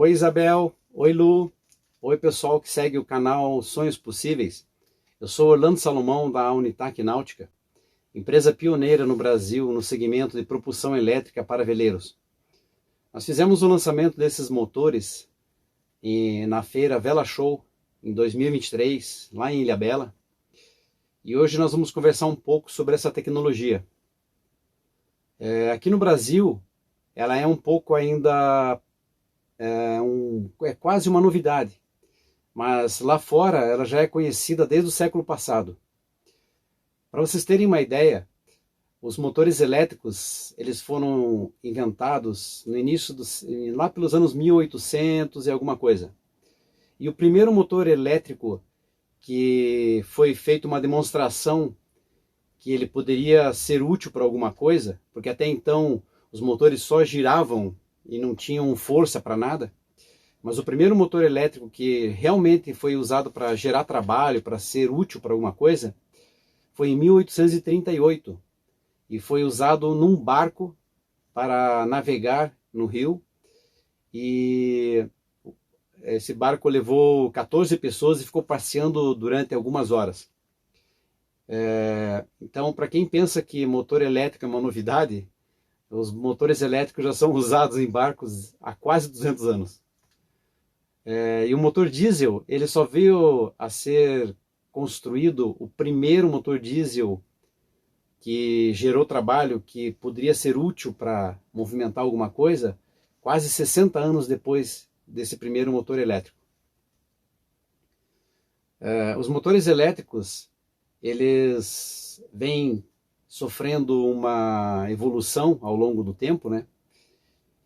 Oi Isabel, oi Lu, oi pessoal que segue o canal Sonhos Possíveis. Eu sou Orlando Salomão da Unitac Náutica, empresa pioneira no Brasil no segmento de propulsão elétrica para veleiros. Nós fizemos o lançamento desses motores na feira Vela Show em 2023, lá em Ilhabela, e hoje nós vamos conversar um pouco sobre essa tecnologia. Aqui no Brasil, ela é um pouco ainda é quase uma novidade, mas lá fora ela já é conhecida desde o século passado. Para vocês terem uma ideia, os motores elétricos eles foram inventados no início lá pelos anos 1800 e alguma coisa. E o primeiro motor elétrico que foi feita uma demonstração que ele poderia ser útil para alguma coisa, porque até então os motores só giravam e não tinham força para nada, mas o primeiro motor elétrico que realmente foi usado para gerar trabalho, para ser útil para alguma coisa, foi em 1838 e foi usado num barco para navegar no rio, e esse barco levou 14 pessoas e ficou passeando durante algumas horas. Então, para quem pensa que motor elétrico é uma novidade, os motores elétricos já são usados em barcos há quase 200 anos. E o motor diesel, ele só veio a ser construído, o primeiro motor diesel que gerou trabalho, que poderia ser útil para movimentar alguma coisa, quase 60 anos depois desse primeiro motor elétrico. Os motores elétricos, eles vêm sofrendo uma evolução ao longo do tempo, né?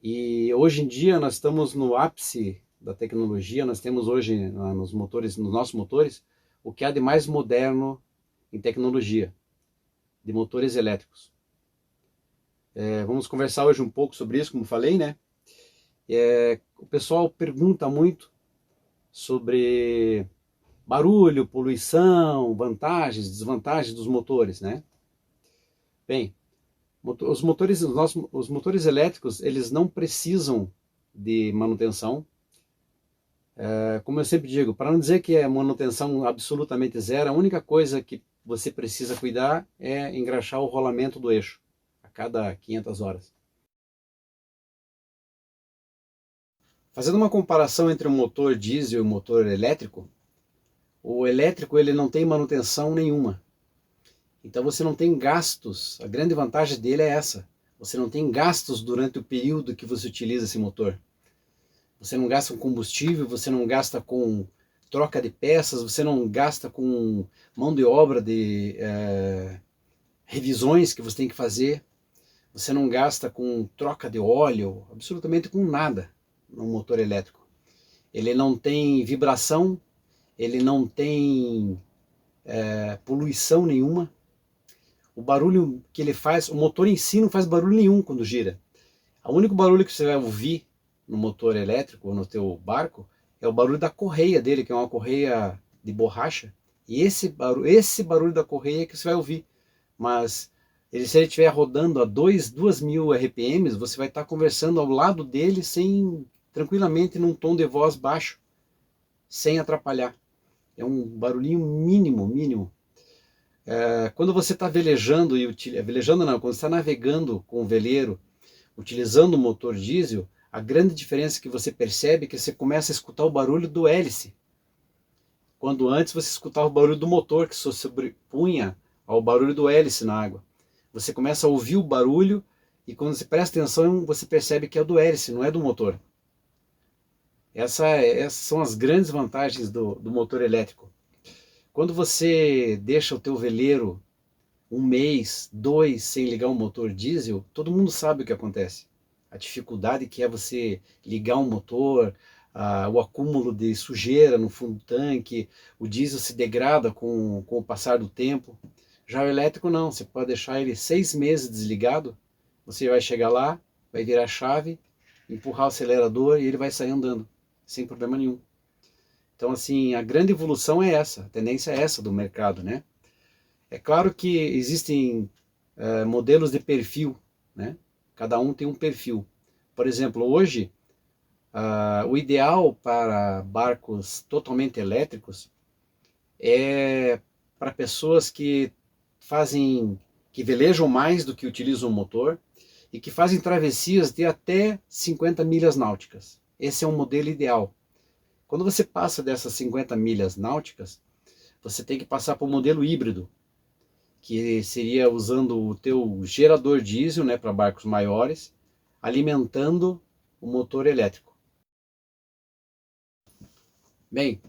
E hoje em dia nós estamos no ápice da tecnologia. Nós temos hoje nos nossos motores, o que há de mais moderno em tecnologia, de motores elétricos. Vamos conversar hoje um pouco sobre isso, como falei, né? O pessoal pergunta muito sobre barulho, poluição, vantagens, desvantagens dos motores, né? Bem, os motores elétricos, eles não precisam de manutenção. Como eu sempre digo, para não dizer que é manutenção absolutamente zero, a única coisa que você precisa cuidar é engraxar o rolamento do eixo a cada 500 horas. Fazendo uma comparação entre o motor diesel e o motor elétrico, o elétrico ele não tem manutenção nenhuma. Então você não tem gastos. A grande vantagem dele é essa. Você não tem gastos durante o período que você utiliza esse motor. Você não gasta com combustível, você não gasta com troca de peças, você não gasta com mão de obra de revisões que você tem que fazer. Você não gasta com troca de óleo, absolutamente com nada no motor elétrico. Ele não tem vibração, ele não tem poluição nenhuma. O barulho que ele faz, o motor em si não faz barulho nenhum quando gira. O único barulho que você vai ouvir no motor elétrico ou no teu barco é o barulho da correia dele, que é uma correia de borracha. E esse barulho da correia é que você vai ouvir. Mas se ele estiver rodando a 2.000 RPMs, você vai estar conversando ao lado dele tranquilamente num tom de voz baixo, sem atrapalhar. É um barulhinho mínimo. Quando você está velejando, quando você está navegando com o veleiro, utilizando o motor diesel, a grande diferença que você percebe é que você começa a escutar o barulho do hélice. Quando antes você escutava o barulho do motor, que se sobrepunha ao barulho do hélice na água. Você começa a ouvir o barulho e quando você presta atenção, você percebe que é do hélice, não é do motor. Essas são as grandes vantagens do motor elétrico. Quando você deixa o teu veleiro 1 mês, 2, sem ligar um motor diesel, todo mundo sabe o que acontece. A dificuldade que é você ligar um motor, o acúmulo de sujeira no fundo do tanque, o diesel se degrada com o passar do tempo. Já o elétrico não, você pode deixar ele 6 meses desligado, você vai chegar lá, vai virar a chave, empurrar o acelerador e ele vai sair andando, sem problema nenhum. Então assim, a grande evolução é essa, a tendência é essa do mercado, né? É claro que existem modelos de perfil, né? Cada um tem um perfil. Por exemplo, hoje O ideal para barcos totalmente elétricos é para pessoas que velejam mais do que utilizam o motor e que fazem travessias de até 50 milhas náuticas. Esse é um modelo ideal. Quando você passa dessas 50 milhas náuticas, você tem que passar para o modelo híbrido, que seria usando o teu gerador diesel, né, para barcos maiores, alimentando o motor elétrico. Bem,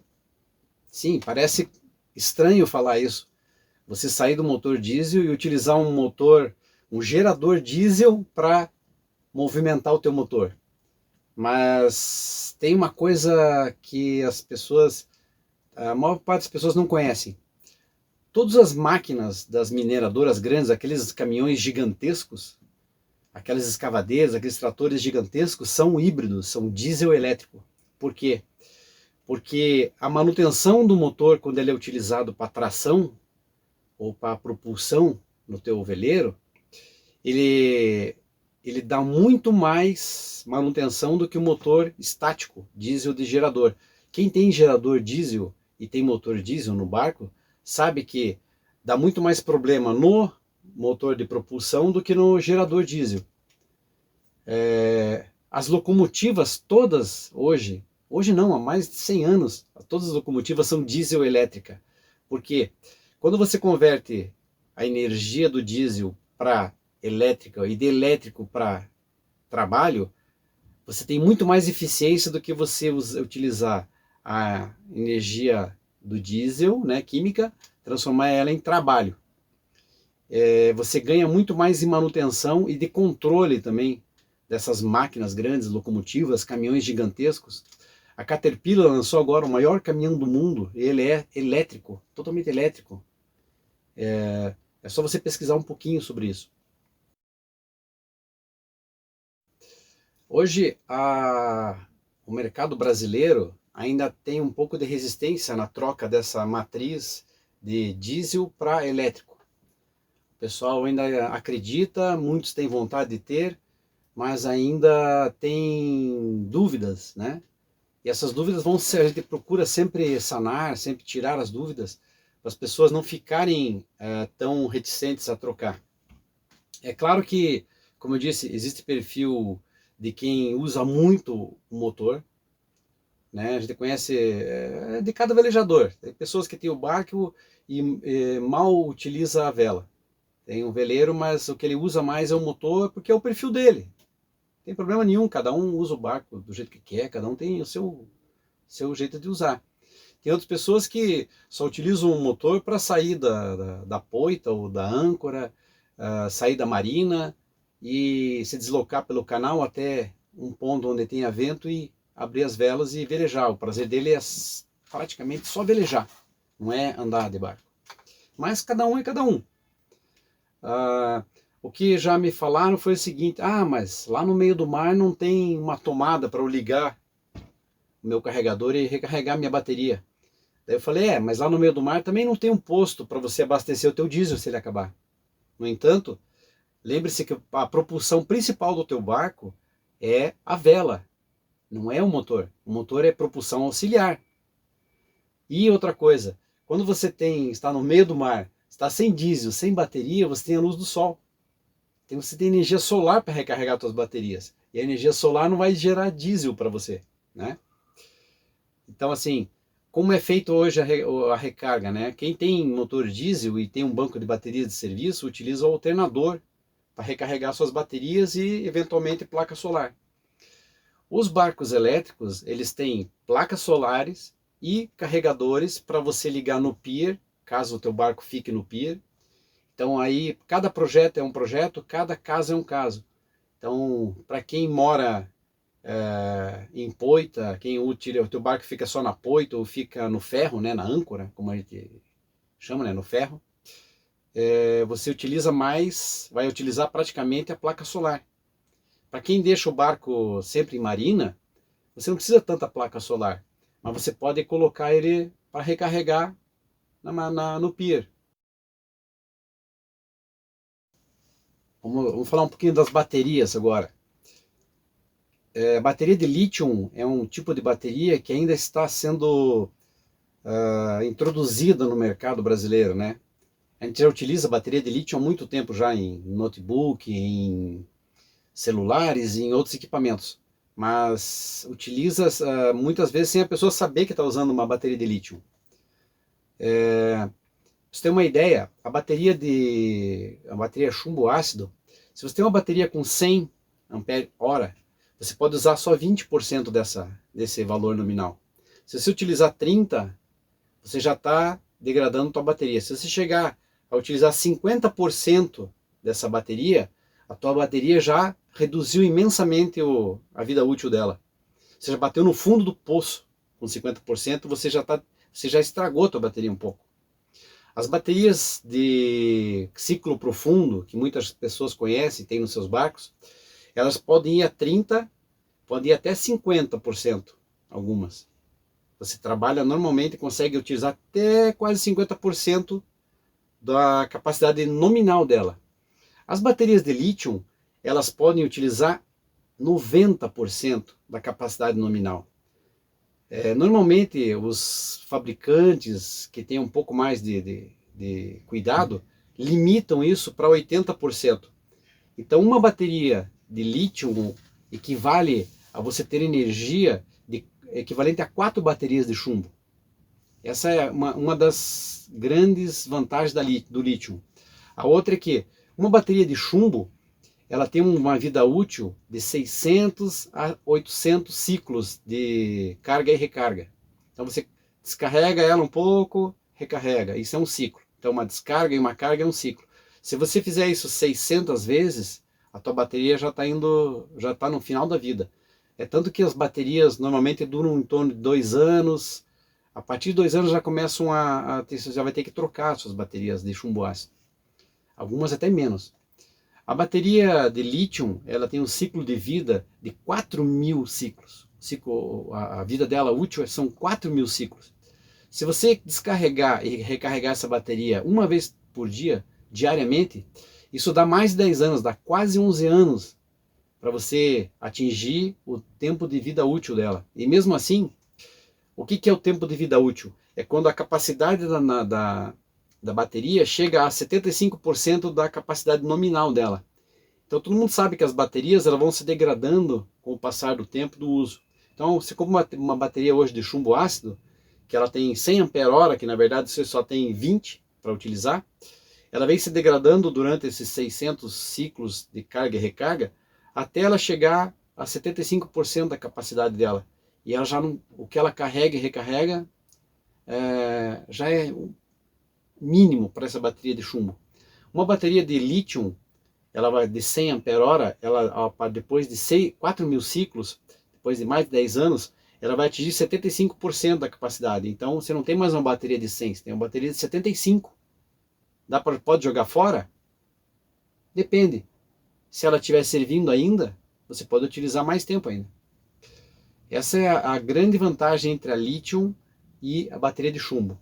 sim, parece estranho falar isso. Você sair do motor diesel e utilizar um gerador diesel para movimentar o teu motor. Mas tem uma coisa que a maior parte das pessoas não conhecem. Todas as máquinas das mineradoras grandes, aqueles caminhões gigantescos, aquelas escavadeiras, aqueles tratores gigantescos, são híbridos, são diesel elétrico. Por quê? Porque a manutenção do motor, quando ele é utilizado para tração ou para propulsão no teu veleiro, ele dá muito mais manutenção do que o motor estático, diesel de gerador. Quem tem gerador diesel e tem motor diesel no barco, sabe que dá muito mais problema no motor de propulsão do que no gerador diesel. As locomotivas todas hoje não, há mais de 100 anos, todas as locomotivas são diesel elétrica. Por quê? Quando você converte a energia do diesel para elétrica e de elétrico para trabalho, você tem muito mais eficiência do que você utilizar a energia do diesel, né, química, transformar ela em trabalho. Você ganha muito mais em manutenção e de controle também dessas máquinas grandes, locomotivas, caminhões gigantescos. A Caterpillar lançou agora o maior caminhão do mundo, ele é elétrico, totalmente elétrico. É só você pesquisar um pouquinho sobre isso. Hoje, o mercado brasileiro ainda tem um pouco de resistência na troca dessa matriz de diesel para elétrico. O pessoal ainda acredita, muitos têm vontade de ter, mas ainda tem dúvidas, né? E essas dúvidas a gente procura sempre sanar, sempre tirar as dúvidas, para as pessoas não ficarem tão reticentes a trocar. É claro que, como eu disse, existe perfil de quem usa muito o motor, né? A gente conhece de cada velejador. Tem pessoas que têm o barco e mal utiliza a vela. Tem um veleiro, mas o que ele usa mais é o motor porque é o perfil dele. Não tem problema nenhum, cada um usa o barco do jeito que quer, cada um tem o seu jeito de usar. Tem outras pessoas que só utilizam o motor para sair da poita ou da âncora, sair da marina e se deslocar pelo canal até um ponto onde tenha vento e abrir as velas e velejar. O prazer dele é praticamente só velejar, não é andar de barco. Mas cada um é cada um. O que já me falaram foi o seguinte: mas lá no meio do mar não tem uma tomada para eu ligar o meu carregador e recarregar minha bateria. Daí eu falei, mas lá no meio do mar também não tem um posto para você abastecer o teu diesel se ele acabar. No entanto, lembre-se que a propulsão principal do teu barco é a vela, não é o motor. O motor é propulsão auxiliar. E outra coisa, quando você está no meio do mar, está sem diesel, sem bateria, você tem a luz do sol. Então você tem energia solar para recarregar suas baterias. E a energia solar não vai gerar diesel para você, né? Então, assim, como é feito hoje a recarga, né? Quem tem motor diesel e tem um banco de baterias de serviço, utiliza o alternador para recarregar suas baterias e, eventualmente, placa solar. Os barcos elétricos, eles têm placas solares e carregadores para você ligar no pier, caso o teu barco fique no pier. Então, aí, cada projeto é um projeto, cada caso é um caso. Então, para quem mora em poita, quem utiliza, o teu barco fica só na poita ou fica no ferro, né, na âncora, como a gente chama, né, no ferro, você vai utilizar praticamente a placa solar. Para quem deixa o barco sempre em marina, você não precisa tanta placa solar, mas você pode colocar ele para recarregar no pier. Vamos falar um pouquinho das baterias agora. A bateria de lítio é um tipo de bateria que ainda está sendo introduzida no mercado brasileiro, né? A gente já utiliza bateria de lítio há muito tempo já em notebook, em celulares e em outros equipamentos. Mas utiliza muitas vezes sem a pessoa saber que está usando uma bateria de lítio. Pra você ter uma ideia, a bateria chumbo ácido, se você tem uma bateria com 100 ampere-hora, você pode usar só 20% desse valor nominal. Se você utilizar 30, você já está degradando a tua bateria. Se você chegar a utilizar 50% dessa bateria, a tua bateria já reduziu imensamente a vida útil dela. Você já bateu no fundo do poço com 50%, você já estragou a tua bateria um pouco. As baterias de ciclo profundo, que muitas pessoas conhecem, têm nos seus barcos, elas podem ir a 30%, podem ir até 50%, algumas. Você trabalha normalmente e consegue utilizar até quase 50% da capacidade nominal dela. As baterias de lítio, elas podem utilizar 90% da capacidade nominal. Normalmente, os fabricantes que têm um pouco mais de cuidado, limitam isso para 80%. Então, uma bateria de lítio equivale a você ter energia equivalente a 4 baterias de chumbo. Essa é uma das grandes vantagens do lítio. A outra é que uma bateria de chumbo, ela tem uma vida útil de 600 a 800 ciclos de carga e recarga. Então você descarrega ela um pouco, recarrega. Isso é um ciclo. Então uma descarga e uma carga é um ciclo. Se você fizer isso 600 vezes, a tua bateria já está no final da vida. É tanto que as baterias normalmente duram em torno de 2 anos. A partir de 2 anos já começam você já vai ter que trocar suas baterias de chumbo ácido. Algumas até menos. A bateria de lítio, ela tem um ciclo de vida de 4.000 ciclos. A vida dela útil são 4.000 ciclos. Se você descarregar e recarregar essa bateria uma vez por dia, diariamente, isso dá mais de 10 anos, dá quase 11 anos para você atingir o tempo de vida útil dela. E mesmo assim, o que é o tempo de vida útil? É quando a capacidade da bateria chega a 75% da capacidade nominal dela. Então todo mundo sabe que as baterias elas vão se degradando com o passar do tempo do uso. Então se compra uma bateria hoje de chumbo ácido, que ela tem 100 ampere-hora, que na verdade você só tem 20 para utilizar, ela vem se degradando durante esses 600 ciclos de carga e recarga, até ela chegar a 75% da capacidade dela. E ela já não, o que ela carrega e recarrega já é mínimo para essa bateria de chumbo. Uma bateria de lítio, ela vai de 100 ampere-hora, depois de 4.000 ciclos, depois de mais de 10 anos, ela vai atingir 75% da capacidade. Então você não tem mais uma bateria de 100, você tem uma bateria de 75. Pode jogar fora? Depende. Se ela estiver servindo ainda, você pode utilizar mais tempo ainda. Essa é a grande vantagem entre a lítio e a bateria de chumbo.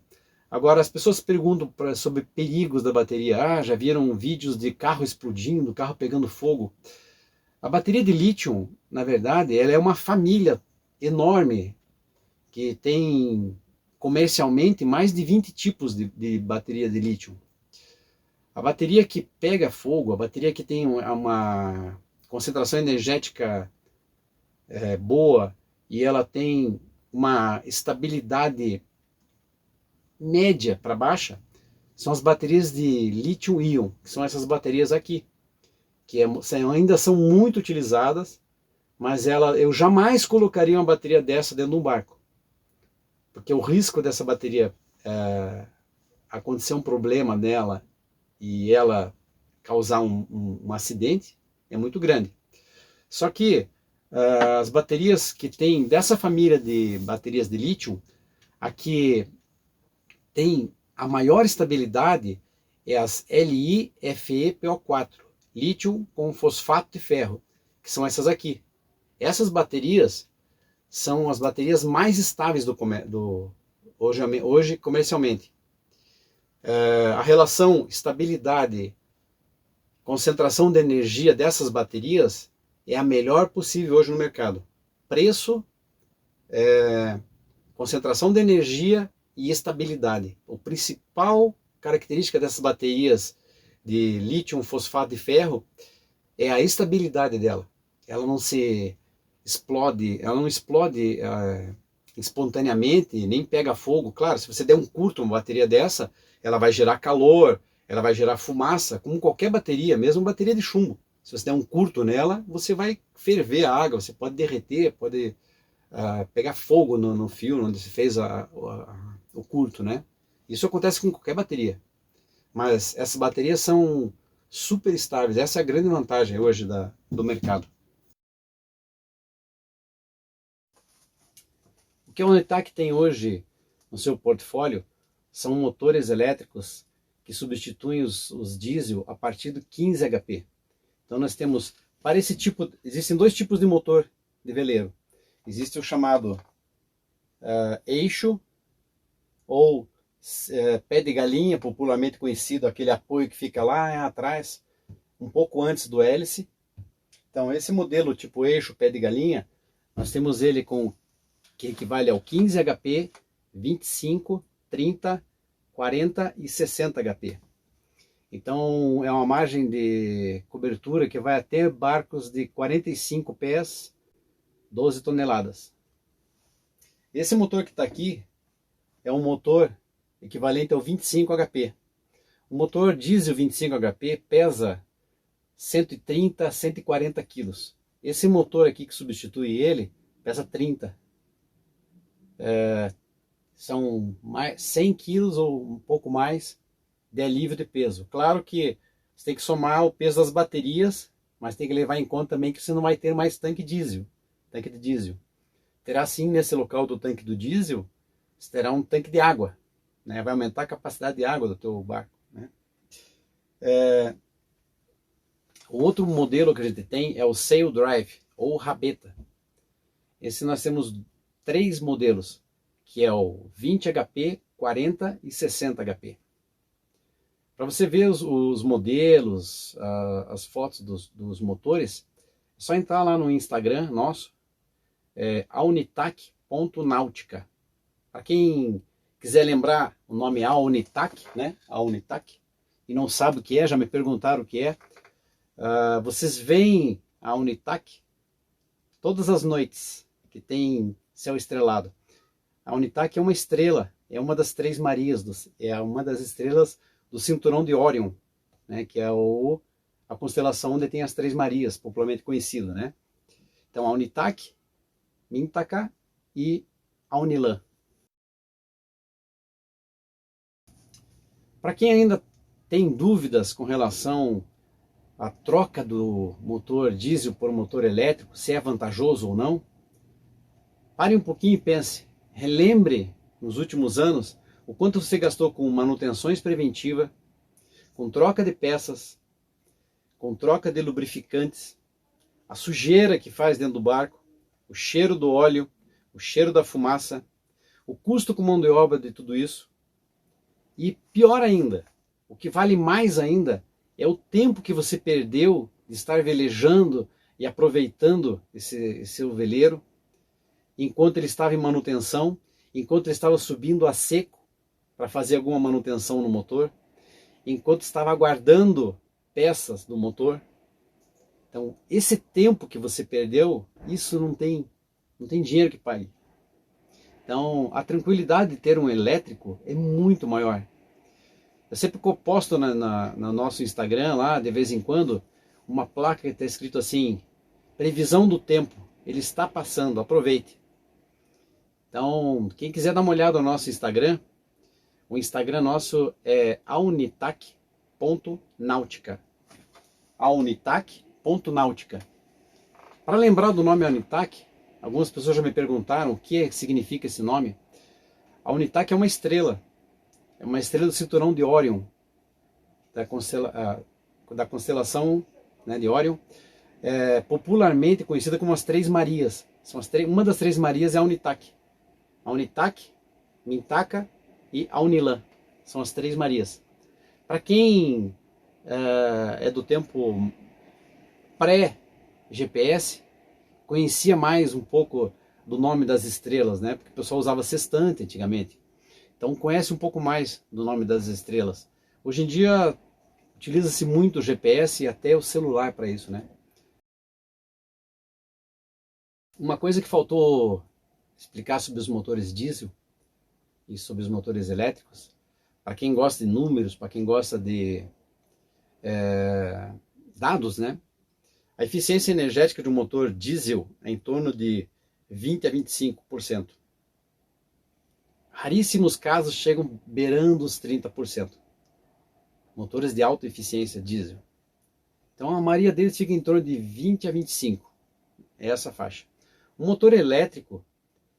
Agora, as pessoas perguntam sobre perigos da bateria. Já viram vídeos de carro explodindo, carro pegando fogo? A bateria de lítio, na verdade, ela é uma família enorme, que tem comercialmente mais de 20 tipos de bateria de lítio. A bateria que pega fogo, a bateria que tem uma concentração energética boa, e ela tem uma estabilidade média para baixa, são as baterias de lítio-íon, que são essas baterias aqui, que ainda são muito utilizadas, mas eu jamais colocaria uma bateria dessa dentro de um barco, porque o risco dessa bateria acontecer um problema nela e ela causar um acidente é muito grande. Só que as baterias que tem dessa família de baterias de lítio, a que tem a maior estabilidade é as LiFePO4, lítio com fosfato de ferro, que são essas aqui. Essas baterias são as baterias mais estáveis hoje comercialmente. A relação estabilidade-concentração de energia dessas baterias é a melhor possível hoje no mercado. Preço, concentração de energia e estabilidade. A principal característica dessas baterias de lítio, fosfato de ferro é a estabilidade dela. Ela não se explode, ela não explode espontaneamente, nem pega fogo. Claro, se você der um curto uma bateria dessa, ela vai gerar calor, ela vai gerar fumaça, como qualquer bateria, mesmo bateria de chumbo. Se você der um curto nela, você vai ferver a água, você pode derreter, pode pegar fogo no fio onde se fez o curto, né? Isso acontece com qualquer bateria. Mas essas baterias são super estáveis. Essa é a grande vantagem hoje do mercado. O que a Unitec tem hoje no seu portfólio são motores elétricos que substituem os diesel a partir do 15 HP. Então nós temos, para esse tipo, existem dois tipos de motor de veleiro. Existe o chamado eixo, ou pé de galinha, popularmente conhecido, aquele apoio que fica lá atrás, um pouco antes do hélice. Então esse modelo tipo eixo, pé de galinha, nós temos ele que equivale ao 15 HP, 25, 30, 40 e 60 HP. Então é uma margem de cobertura que vai até barcos de 45 pés, 12 toneladas. Esse motor que está aqui é um motor equivalente ao 25 HP. O motor diesel 25 HP pesa 130 a 140 quilos. Esse motor aqui que substitui ele pesa 30. São 100 quilos ou um pouco mais de alívio de peso. Claro que você tem que somar o peso das baterias, mas tem que levar em conta também que você não vai ter mais tanque de diesel. Terá sim nesse local do tanque do diesel, você terá um tanque de água, né? Vai aumentar a capacidade de água do teu barco, né? O outro modelo que a gente tem é o Sail Drive, ou rabeta. Esse nós temos 3 modelos, que é o 20 HP, 40 e 60 HP. Para você ver os modelos, as fotos dos motores, é só entrar lá no Instagram nosso, aunitac.nautica. Para quem quiser lembrar o nome Aunitac, né? Aunitac, e não sabe o que é, já me perguntaram o que é. Vocês veem a Unitac todas as noites que tem céu estrelado. A Unitac é uma estrela, é uma das 3 Marias, é uma das estrelas do cinturão de Órion, né, que é a constelação onde tem as 3 Marias, popularmente conhecida, né? Então a Unitac, Mintaka e a Unilan. Para quem ainda tem dúvidas com relação à troca do motor diesel por motor elétrico, se é vantajoso ou não, pare um pouquinho e pense, relembre nos últimos anos o quanto você gastou com manutenções preventivas, com troca de peças, com troca de lubrificantes, a sujeira que faz dentro do barco, o cheiro do óleo, o cheiro da fumaça, o custo com mão de obra de tudo isso. E pior ainda, o que vale mais ainda é o tempo que você perdeu de estar velejando e aproveitando esse seu veleiro, enquanto ele estava em manutenção, enquanto ele estava subindo a seco para fazer alguma manutenção no motor, enquanto estava aguardando peças do motor. Então, esse tempo que você perdeu, isso não tem dinheiro que pague. Então, a tranquilidade de ter um elétrico é muito maior. Eu sempre posto no nosso Instagram, lá, de vez em quando, uma placa que está escrito assim, previsão do tempo, ele está passando, aproveite. Então, quem quiser dar uma olhada no nosso Instagram, o Instagram nosso é aunitac.nautica. aunitac.nautica. Para lembrar do nome Unitac, algumas pessoas já me perguntaram o que significa esse nome. A Unitac é uma estrela do cinturão de Órion, da constelação, né, de Órion, popularmente conhecida como as 3 Marias. Uma das 3 Marias é a Unitac. A Unitac, Mintaka e a Unilan. São as 3 Marias. Para quem é do tempo GPS, conhecia mais um pouco do nome das estrelas, né? Porque o pessoal usava sextante antigamente. Então conhece um pouco mais do nome das estrelas. Hoje em dia utiliza-se muito o GPS e até o celular para isso, né? Uma coisa que faltou explicar sobre os motores diesel e sobre os motores elétricos, para quem gosta de números, para quem gosta de dados, né? A eficiência energética de um motor diesel é em torno de 20 a 25%. Raríssimos casos chegam beirando os 30%. Motores de alta eficiência diesel. Então a maioria deles fica em torno de 20 a 25%. É essa faixa. O motor elétrico,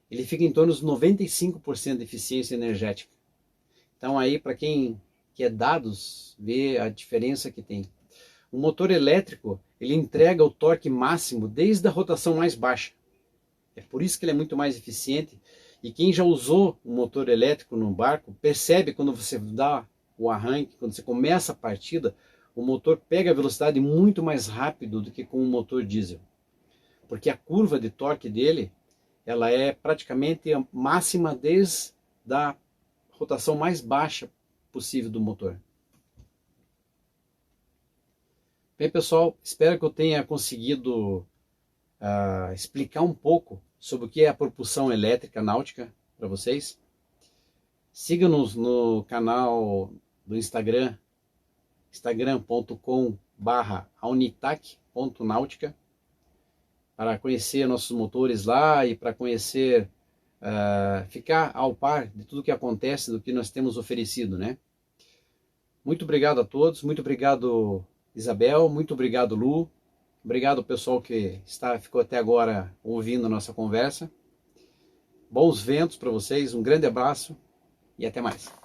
ele fica em torno dos 95% de eficiência energética. Então aí, para quem quer dados, vê a diferença que tem. O motor elétrico, ele entrega o torque máximo desde a rotação mais baixa. É por isso que ele é muito mais eficiente. E quem já usou um motor elétrico no barco, percebe quando você dá o arranque, quando você começa a partida, o motor pega a velocidade muito mais rápido do que com o motor diesel. Porque a curva de torque dele, ela é praticamente a máxima desde a rotação mais baixa possível do motor. Bem, pessoal, espero que eu tenha conseguido explicar um pouco sobre o que é a propulsão elétrica náutica para vocês. Siga-nos no canal do Instagram, instagram.com/aunitac.náutica, para conhecer nossos motores lá e para conhecer, ficar ao par de tudo que acontece, do que nós temos oferecido, né? Muito obrigado a todos, muito obrigado Isabel, muito obrigado Lu, obrigado pessoal que ficou até agora ouvindo a nossa conversa. Bons ventos para vocês, um grande abraço e até mais.